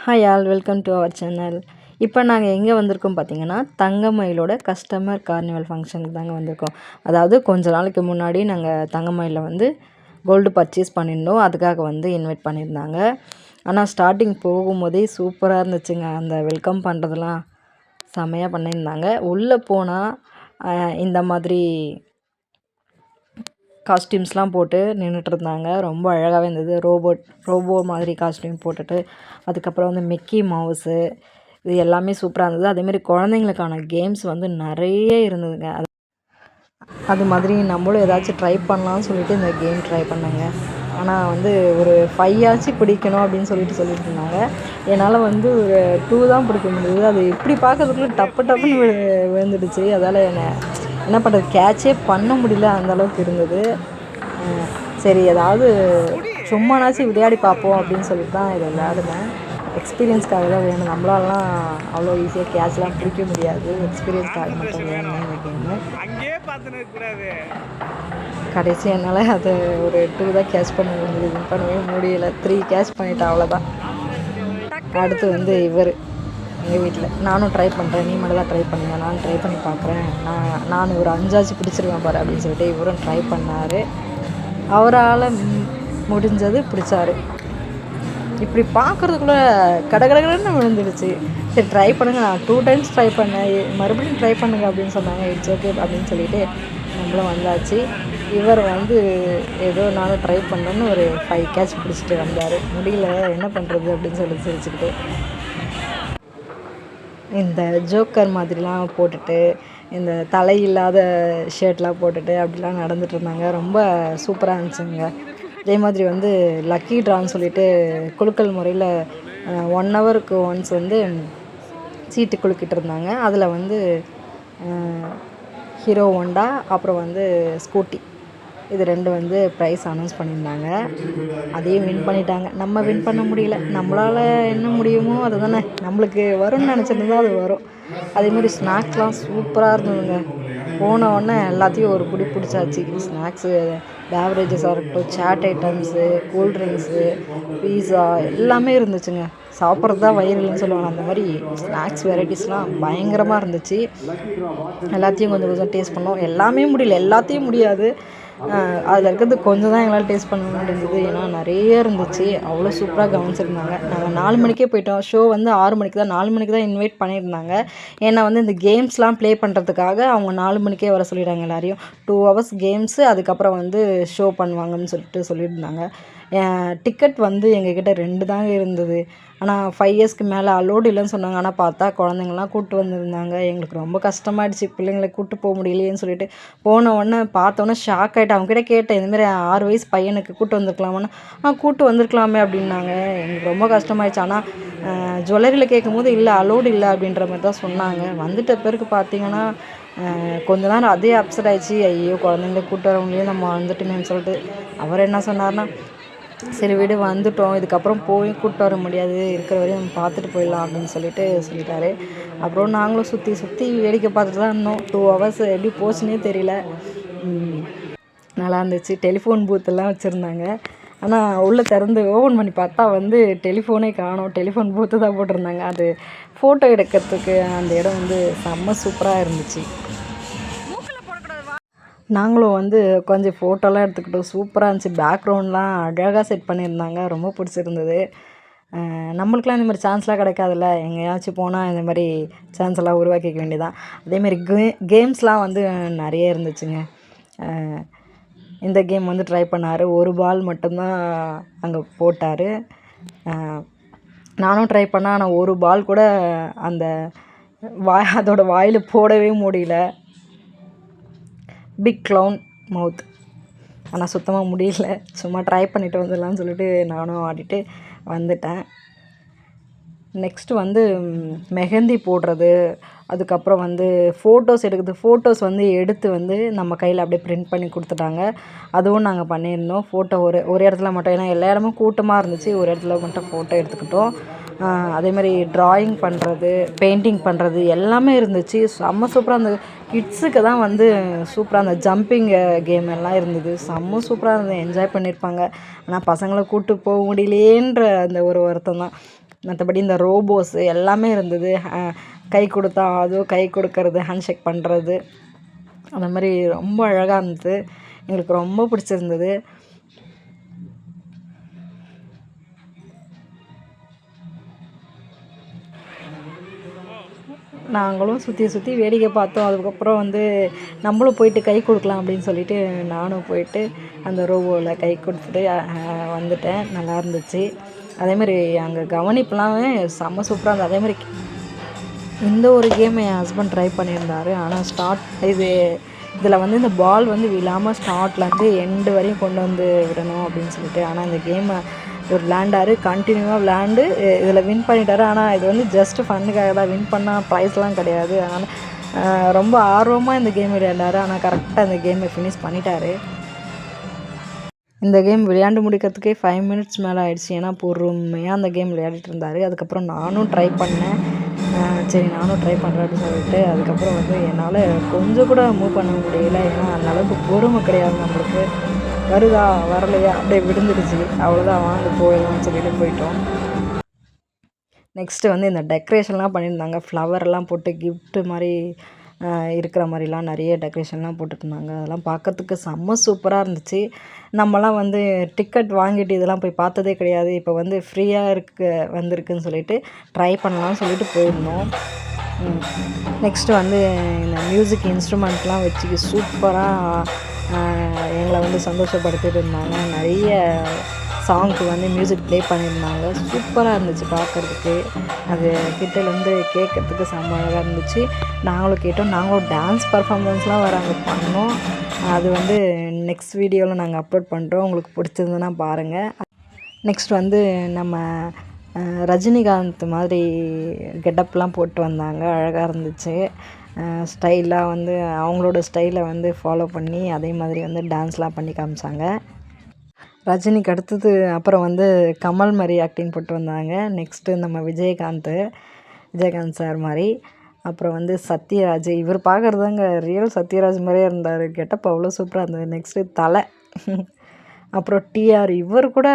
Hi all, welcome to our channel. இப்போ நாங்கள் எங்கே வந்திருக்கோம் பார்த்தீங்கன்னா, தங்கமயிலோட கஸ்டமர் கார்னிவல் ஃபங்க்ஷனுக்கு தாங்க வந்திருக்கோம். அதாவது கொஞ்ச நாளைக்கு முன்னாடி நாங்கள் தங்கமயிலில் வந்து கோல்டு பர்ச்சேஸ் பண்ணியிருந்தோம். அதுக்காக வந்து இன்வைட் பண்ணியிருந்தாங்க. ஆனால் ஸ்டார்டிங் போகும்போதே சூப்பராக இருந்துச்சுங்க. அந்த வெல்கம் பண்ணுறதெல்லாம் செமையாக பண்ணியிருந்தாங்க. உள்ளே போனால் இந்த மாதிரி காஸ்டியூம்ஸ்லாம் போட்டு நின்றுட்டுருந்தாங்க. ரொம்ப அழகாகவே இருந்தது. ரோபோ மாதிரி காஸ்டியூம் போட்டுட்டு, அதுக்கப்புறம் வந்து மிக்கி மவுஸு, இது எல்லாமே சூப்பராக இருந்தது. அதேமாரி குழந்தைங்களுக்கான கேம்ஸ் வந்து நிறைய இருந்ததுங்க. அது மாதிரி நம்மளும் ஏதாச்சும் ட்ரை பண்ணலான்னு சொல்லிட்டு இந்த கேம் ட்ரை பண்ணேங்க. ஆனால் வந்து ஒரு 5 ஆச்சு பிடிக்கணும் அப்படின்னு சொல்லிட்டு இருந்தாங்க. என்னால் வந்து ஒரு 2 தான் பிடிக்க முடியுது. அது இப்படி பார்க்கறதுக்குள்ள டப்புன்னு விழுந்துடுச்சு. அதால் என்ன பண்ணுறது, கேட்சே பண்ண முடியல, அந்தளவுக்கு இருந்தது. சரி, ஏதாவது சும்மானாச்சும் விளையாடி பார்ப்போம் அப்படின்னு சொல்லிட்டு தான் இதை விளையாடுனேன். எக்ஸ்பீரியன்ஸ்க்காக தான் வேணும். நம்மளாலாம் அவ்வளோ ஈஸியாக கேட்ச்லாம் பிடிக்க முடியாது. எக்ஸ்பீரியன்ஸ்க்காக மட்டும் வேணும் இந்த கேமு. கடைசி என்னால் அதை ஒரு 2 தான் கேட்ச் பண்ண முடியுது. வின் பண்ணவே முடியலை. 3 கேட்ச் பண்ணிட்டேன், அவ்வளோதான். அடுத்து வந்து இவர் எங்கள் வீட்டில், நானும் ட்ரை பண்ணுறேன், நீ மட்டும் தான் ட்ரை பண்ணுங்க, நானும் ட்ரை பண்ணி பார்க்குறேன், நான் ஒரு 5 பிடிச்சிருவேன் பாரு அப்படின்னு சொல்லிட்டு இவரும் ட்ரை பண்ணார். அவரால் முடிஞ்சது பிடிச்சாரு. இப்படி பார்க்குறதுக்குள்ளே கடகடன்னு விழுந்துடுச்சு. சரி, ட்ரை பண்ணுங்கள், நான் 2 டைம்ஸ் ட்ரை பண்ணேன், மறுபடியும் ட்ரை பண்ணுங்கள் அப்படின்னு சொன்னாங்க. இட்ஸ் ஓகே அப்படின்னு சொல்லிட்டு நம்மளும் வந்தாச்சு. இவர் வந்து ஏதோ நானும் ட்ரை பண்ணேன்னு ஒரு 5 கேட்ச் பிடிச்சிட்டு வந்தார். முடியல, என்ன பண்ணுறது அப்படின்னு சொல்லி சிரிச்சுக்கிட்டு இந்த ஜோக்கர் மாதிரிலாம் போட்டுட்டு, இந்த தலையில்லாத ஷர்ட்லாம் போட்டுட்டு அப்படிலாம் நடந்துட்டு இருந்தாங்க. ரொம்ப சூப்பராக இருந்துச்சுங்க. அதே மாதிரி வந்து லக்கி ட்ரான்னு சொல்லிட்டு குலுக்கல் முறையில் 1 ஹவருக்கு ஒன்ஸ் வந்து சீட்டு குலுக்கிட்டு இருந்தாங்க. அதில் வந்து ஹீரோ ஹோண்டா, அப்புறம் வந்து ஸ்கூட்டி, இது 2 வந்து ப்ரைஸ் அனௌன்ஸ் பண்ணியிருந்தாங்க. அதையும் வின் பண்ணிட்டாங்க. நம்ம வின் பண்ண முடியல. நம்மளால் என்ன முடியுமோ அது தானே, நம்மளுக்கு வரும்னு நினச்சிருந்தா அது வரும். அதேமாதிரி ஸ்நாக்ஸ்லாம் சூப்பராக இருந்ததுங்க. போன உடனே எல்லாத்தையும் ஒரு பிடி பிடிச்சாச்சு. ஸ்நாக்ஸு, பேவரேஜஸாக இருக்கட்டும், சாட் ஐட்டம்ஸு, கூல்ட்ரிங்க்ஸு, பீஸா எல்லாமே இருந்துச்சுங்க. சாப்பிட்றது தான் வயிறு இல்லைன்னு சொல்லுவாங்க, அந்த மாதிரி ஸ்நாக்ஸ் வெரைட்டிஸ்லாம் பயங்கரமாக இருந்துச்சு. எல்லாத்தையும் கொஞ்சம் கொஞ்சம் டேஸ்ட் பண்ணோம். எல்லாமே முடியல, எல்லாத்தையும் முடியாது. அதில் இருக்கிறது கொஞ்சம் தான் எங்களால் டேஸ்ட் பண்ண முடிஞ்சது. ஏன்னா நிறைய இருந்துச்சு. அவ்வளோ சூப்பராக கவனிச்சிருந்தாங்க. நாங்கள் 4 மணிக்கே போயிட்டோம். ஷோ வந்து 6 மணிக்கு தான், 4 மணிக்கு தான் இன்வைட் பண்ணியிருந்தாங்க. ஏன்னா வந்து இந்த கேம்ஸ்லாம் ப்ளே பண்ணுறதுக்காக அவங்க 4 மணிக்கே வர சொல்லிடுறாங்க எல்லாரையும். 2 ஹவர்ஸ் கேம்ஸு, அதுக்கப்புறம் வந்து ஷோ பண்ணுவாங்கன்னு சொல்லியிருந்தாங்க. டிக்கெட் வந்து எங்ககிட்ட 2 தாங்க இருந்தது. ஆனால் 5 இயர்ஸ்க்கு மேலே அலோடு இல்லைன்னு சொன்னாங்க. ஆனால் பார்த்தா குழந்தைங்களாம் கூப்பிட்டு வந்திருந்தாங்க. எங்களுக்கு ரொம்ப கஷ்டமாயிடுச்சு, பிள்ளைங்களை கூப்பிட்டு போக முடியலையேன்னு சொல்லிட்டு. போன உடனே பார்த்தோன்னே ஷாக் ஆகிட்டேன். அவங்ககிட்ட கேட்டேன், இதுமாரி 6 வயசு பையனுக்கு கூப்பிட்டு வந்திருக்கலாமான்னு. கூப்பிட்டு வந்திருக்கலாமே அப்படின்னாங்க. எங்களுக்கு ரொம்ப கஷ்டமாயிடுச்சு. ஆனால் ஜுவல்லரியில் கேட்கும்போது இல்லை, அலோடு இல்லை அப்படின்ற மாதிரி தான் சொன்னாங்க. வந்துட்ட பிறகு பார்த்தீங்கன்னா கொஞ்ச நேரம் அதே அப்செட் ஆகிடுச்சு. ஐயோ, குழந்தைங்கள கூப்பிட்டு வரவங்களையும் நம்ம வந்துட்டோமேன்னு சொல்லிட்டு. அவர் என்ன சொன்னார்னா, சரி விடு, வந்துட்டோம், இதுக்கப்புறம் போய் கூப்பிட்டு வர முடியாது, இருக்கிற வரையும் நம்ம பார்த்துட்டு போயிடலாம் அப்படின்னு சொல்லிட்டாரு. அப்புறம் நாங்களும் சுற்றி வேடிக்கை பார்த்துட்டு தான் இருந்தோம். 2 ஹவர்ஸ் எப்படி போச்சுன்னே தெரியல. நல்லா இருந்துச்சு. டெலிஃபோன் பூத்தெல்லாம் வச்சுருந்தாங்க. ஆனால் உள்ளே திறந்து ஓப்பன் பண்ணி பார்த்தா வந்து டெலிஃபோனே காணோம். டெலிஃபோன் பூத்து தான் போட்டிருந்தாங்க. அது ஃபோட்டோ எடுக்கிறதுக்கு அந்த இடம் வந்து செம்ம சூப்பராக இருந்துச்சு. நாங்களும் வந்து கொஞ்சம் ஃபோட்டோலாம் எடுத்துக்கிட்டோம். சூப்பராக இருந்துச்சு. பேக்ரவுண்ட்லாம் அழகாக செட் பண்ணியிருந்தாங்க. ரொம்ப பிடிச்சிருந்தது. நம்மளுக்குலாம் இந்த மாதிரி சான்ஸ்லாம் கிடைக்காதுல்ல. எங்கேயாச்சும் போனால் இந்த மாதிரி சான்ஸ் எல்லாம் உருவாக்கிக்க வேண்டியதான். அதேமாரி கேம்ஸ்லாம் வந்து நிறைய இருந்துச்சுங்க. இந்த கேம் வந்து ட்ரை பண்ணார். ஒரு பால் மட்டும்தான் அங்கே போட்டார். நானும் ட்ரை பண்ணேன். ஆனால் ஒரு பால் கூட அந்த அதோட வாயில் போடவே முடியல. பிக் க்ளவுன் மவுத். ஆனால் சுத்தமாக முடியல. சும்மா ட்ரை பண்ணிவிட்டு வந்துடலான்னு சொல்லிட்டு நானும் ஆடிட்டு வந்துட்டேன். நெக்ஸ்ட்டு வந்து மெஹந்தி போடுறது, அதுக்கப்புறம் வந்து ஃபோட்டோஸ் எடுக்கிறது. ஃபோட்டோஸ் வந்து எடுத்து வந்து நம்ம கையில் அப்படியே பிரிண்ட் பண்ணி கொடுத்துட்டாங்க. அதுவும் நாங்கள் பண்ணியிருந்தோம். ஃபோட்டோ ஒரு இடத்துல மட்டும், ஏன்னா எல்லா இடமும் கூட்டமாக இருந்துச்சு, ஒரு இடத்துல மட்டும் ஃபோட்டோ எடுத்துக்கிட்டோம். அதேமாதிரி ட்ராயிங் பண்ணுறது, பெயிண்டிங் பண்ணுறது எல்லாமே இருந்துச்சு. செம்ம சூப்பராக இருந்தது. கிட்ஸுக்கு தான் வந்து சூப்பராக அந்த ஜம்பிங் கேம் எல்லாம் இருந்தது. செம்ம சூப்பராக இருந்தது. என்ஜாய் பண்ணியிருப்பாங்க. ஆனால் பசங்களை கூப்பிட்டு போக முடியலையேன்ற அந்த ஒரு வருத்தம் தான். மற்றபடி இந்த ரோபோஸு எல்லாமே இருந்தது. கை கொடுத்தா அதுவும் கை கொடுக்கறது, ஹேண்ட்ஷேக் பண்ணுறது, அந்த மாதிரி ரொம்ப அழகாக இருந்தது. எங்களுக்கு ரொம்ப பிடிச்சிருந்தது. நாங்களும் சுற்றி சுற்றி வேடிக்கை பார்த்தோம். அதுக்கப்புறம் வந்து நம்மளும் போயிட்டு கை கொடுக்கலாம் அப்படின்னு சொல்லிட்டு நானும் போயிட்டு அந்த ரோபோவில் கை கொடுத்துட்டு வந்துட்டேன். நல்லா இருந்துச்சு. அதேமாதிரி அங்கே கவனிப்புலாமே செம்ம சூப்பராக இருந்தது. அதேமாதிரி இந்த ஒரு கேம் என் ஹஸ்பண்ட் ட்ரை பண்ணியிருந்தார். ஆனால் இதில் வந்து இந்த பால் வந்து விழாமல் ஸ்டார்ட்லேருந்து எண்டு வரையும் கொண்டு வந்து விடணும் அப்படின்னு சொல்லிட்டு, ஆனால் இந்த கேமை இவர் விளையாண்டார். கண்டினியூவாக விளையாண்டு இதில் வின் பண்ணிட்டார். ஆனால் இது வந்து ஜஸ்ட்டு ஃபன்னுக்காக தான், வின் பண்ணால் ப்ரைஸ்லாம் கிடையாது. அதனால் ரொம்ப ஆர்வமாக இந்த கேம் விளையாண்டார். ஆனால் கரெக்டாக இந்த கேமை ஃபினிஷ் பண்ணிட்டார். இந்த கேம் விளையாண்டு முடிக்கிறதுக்கே 5 மினிட்ஸ் மேலே ஆயிடுச்சு. ஏன்னா பொறுமையாக அந்த கேம் விளையாடிட்டு இருந்தார். அதுக்கப்புறம் நானும் ட்ரை பண்ணேன். சரி நானும் ட்ரை பண்ணுறேன் அப்படின்னு சொல்லிட்டு, அதுக்கப்புறம் வந்து என்னால் கொஞ்சம் கூட மூவ் பண்ண முடியல. ஏன்னா அந்தளவுக்கு பொறுமை கிடையாது நம்மளுக்கு. வருதா வரலையா அப்படியே விழுந்துடுச்சு. அவ்வளோதான், வாங்க போயிடலாம்னு சொல்லிட்டு போயிட்டோம். நெக்ஸ்ட்டு வந்து இந்த டெக்கரேஷன்லாம் பண்ணியிருந்தாங்க. ஃப்ளவர்லாம் போட்டு கிஃப்ட்டு மாதிரி இருக்கிற மாதிரிலாம் நிறைய டெக்கரேஷன்லாம் போட்டுருந்தாங்க. அதெல்லாம் பார்க்கறதுக்கு செம்ம சூப்பராக இருந்துச்சு. நம்மலாம் வந்து டிக்கெட் வாங்கிட்டு இதெல்லாம் போய் பார்த்ததே கிடையாது. இப்போ வந்து ஃப்ரீயாக வந்திருக்குன்னு சொல்லிட்டு ட்ரை பண்ணலாம்னு சொல்லிட்டு போயிருந்தோம். நெக்ஸ்ட்டு வந்து இந்த மியூசிக் இன்ஸ்ட்ருமெண்ட்லாம் வச்சு சூப்பராக எங்களை வந்து சந்தோஷப்படுத்திட்டு இருந்தாங்க. நிறைய சாங்க்கு வந்து மியூசிக் ப்ளே பண்ணியிருந்தாங்க. சூப்பராக இருந்துச்சு பார்க்குறதுக்கு. அது கிட்டேருந்து கேட்குறதுக்கு செம்ம அழகாக இருந்துச்சு. நாங்களும் கேட்டோம். நாங்களும் டான்ஸ் பர்ஃபார்மன்ஸ்லாம் அங்கே பண்ணோம். அது வந்து நெக்ஸ்ட் வீடியோவில் நாங்கள் அப்லோட் பண்ணுறோம். உங்களுக்கு பிடிச்சிருந்ததுன்னா பாருங்கள். நெக்ஸ்ட் வந்து நம்ம ரஜினிகாந்த் மாதிரி கெட்டப்லாம் போட்டு வந்தாங்க. அழகாக இருந்துச்சு. ஸ்டைலாக வந்து அவங்களோட ஸ்டைலை வந்து ஃபாலோ பண்ணி அதே மாதிரி வந்து டான்ஸ்லாம் பண்ணி காமிச்சாங்க. ரஜினிக்கு அடுத்தது அப்புறம் வந்து கமல் மாதிரி ஆக்டிங் போட்டு வந்தாங்க. நெக்ஸ்ட்டு நம்ம விஜயகாந்த் சார் மாதிரி. அப்புறம் வந்து சத்யராஜ், இவர் பார்க்குறதாங்க ரியல் சத்யராஜ் மாதிரியே இருந்தார். கெட்டப் அவ்வளோ சூப்பராக இருந்தது. நெக்ஸ்ட்டு தலை, அப்புறம் டிஆர், இவர் கூட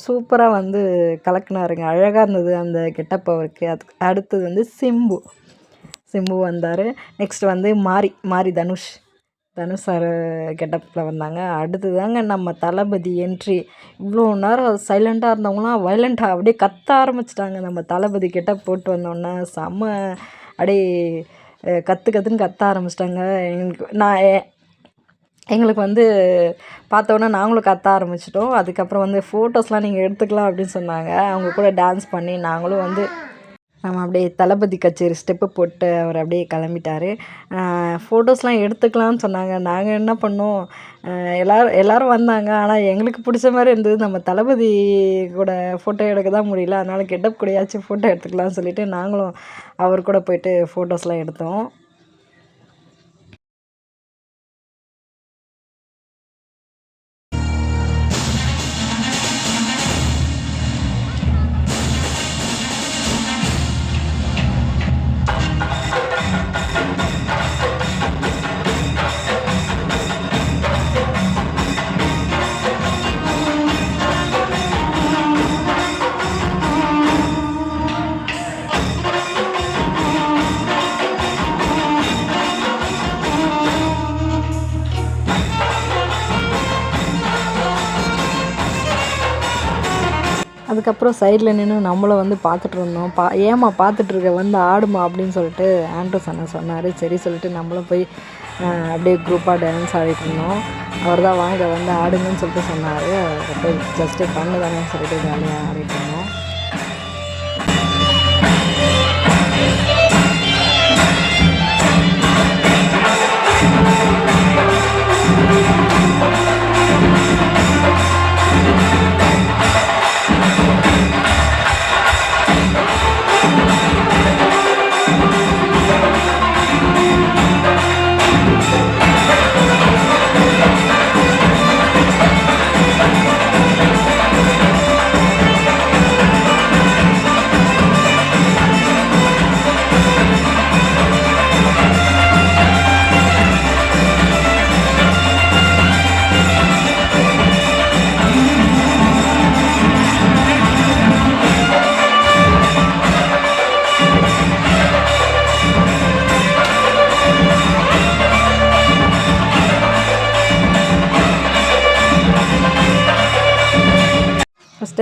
சூப்பராக வந்து கலக்குனாருங்க. அழகாக இருந்தது அந்த கெட்டப் அவருக்கு. அதுக்கு அடுத்தது வந்து சிம்பு வந்தார். நெக்ஸ்ட் வந்து மாரி தனுஷ் சார் கெட்டப்பில் வந்தாங்க. அடுத்து தாங்க நம்ம தளபதி என்ட்ரி. இவ்வளோ நேரம் சைலண்ட்டாக இருந்தவங்களாம் வைலண்ட்டாக அப்படியே கத்த ஆரம்பிச்சிட்டாங்க. நம்ம தளபதி கெட்டப் போட்டு வந்தோன்னே செம்ம அப்படியே கத்துன்னு கத்த ஆரம்பிச்சிட்டாங்க. எங்களுக்கு வந்து பார்த்தோன்னே நாங்களும் கத்த ஆரம்பிச்சிட்டோம். அதுக்கப்புறம் வந்து ஃபோட்டோஸ்லாம் நீங்கள் எடுத்துக்கலாம் அப்படின்னு சொன்னாங்க. அவங்க கூட டான்ஸ் பண்ணி நாங்களும் வந்து நம்ம அப்படியே தளபதி கச்சேரி ஸ்டெப்பு போட்டு அவர் அப்படியே கிளம்பிட்டார். ஃபோட்டோஸ்லாம் எடுத்துக்கலாம்னு சொன்னாங்க. நாங்கள் என்ன பண்ணோம், எல்லோரும் வந்தாங்க. ஆனால் எங்களுக்கு பிடிச்ச மாதிரி இருந்தது. நம்ம தளபதி கூட ஃபோட்டோ எடுக்க தான் முடியல. அதனால் கெட்டப் கூடயாச்சும் ஃபோட்டோ எடுத்துக்கலாம்னு சொல்லிவிட்டு நாங்களும் அவர் கூட போயிட்டு ஃபோட்டோஸ்லாம் எடுத்தோம். அதுக்கப்புறம் சைடில் நின்று நம்மளை வந்து பார்த்துட்டு இருந்தோம். ஏம்மா பார்த்துட்ருக்க, வந்து ஆடுமா அப்படின்னு சொல்லிட்டு ஆண்ட்ரூஸ் அண்ணன் சொன்னார். சரி சொல்லிட்டு நம்மளும் போய் அப்படியே குரூப்பாக டான்ஸ் ஆடிட்டு இருந்தோம். அவர் தான் வாங்க வந்து ஆடுங்கன்னு சொல்லிட்டு சொன்னார். போய் ஜஸ்ட்டு பண்ணு தானே சொல்லிட்டு ஜாலியாக ஆடிட்டு இருந்தோம்.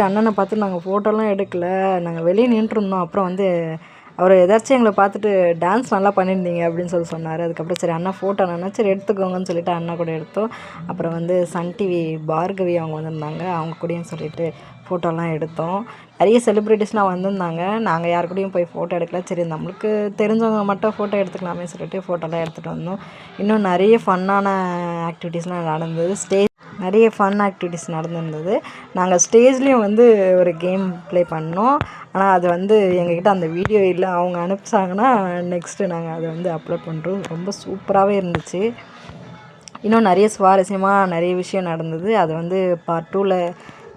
ஃபஸ்ட்டு அண்ணனை பார்த்து நாங்கள் ஃபோட்டோலாம் எடுக்கல, நாங்கள் வெளியே நின்றுருந்தோம். அப்புறம் வந்து அவர் எதாச்சும் எங்களை பார்த்துட்டு டான்ஸ் நல்லா பண்ணியிருந்தீங்க அப்படின்னு சொன்னார். அதுக்கப்புறம் சரி அண்ணா ஃபோட்டோ சரி எடுத்துக்கோங்கன்னு சொல்லிவிட்டு அண்ணா கூட எடுத்தோம். அப்புறம் வந்து சன் டிவி பார்கவி அவங்க வந்திருந்தாங்க, அவங்க கூடயும் சொல்லிவிட்டு ஃபோட்டோலாம் எடுத்தோம். நிறைய செலிப்ரிட்டிஸ்லாம் வந்திருந்தாங்க. நாங்கள் யார் கூடயும் போய் ஃபோட்டோ எடுக்கல. சரி நம்மளுக்கு தெரிஞ்சவங்க மட்டும் ஃபோட்டோ எடுத்துக்கலாமே சொல்லிட்டு ஃபோட்டோலாம் எடுத்துகிட்டு வந்தோம். இன்னும் நிறைய ஃபன்னான ஆக்டிவிட்டீஸ்லாம் நடந்தது. நிறைய ஃபன் ஆக்டிவிட்டீஸ் நடந்திருந்தது. நாங்கள் ஸ்டேஜ்லேயும் வந்து ஒரு கேம் ப்ளே பண்ணோம். ஆனால் அது வந்து எங்ககிட்ட அந்த வீடியோ இல்லை. அவங்க அனுப்பிச்சாங்கன்னா நெக்ஸ்ட்டு நாங்கள் அதை வந்து அப்லோட் பண்ணுறோம். ரொம்ப சூப்பராகவே இருந்துச்சு. இன்னும் நிறைய சுவாரஸ்யமாக நிறைய விஷயம் நடந்தது. அது வந்து பார்ட் 2ல்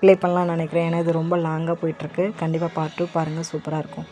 ப்ளே பண்ணலான்னு நினைக்கிறேன். ஏன்னா இது ரொம்ப லாங்காக போயிட்டுருக்கு. கண்டிப்பாக பார்ட் 2 பாருங்கள், சூப்பராக இருக்கும்.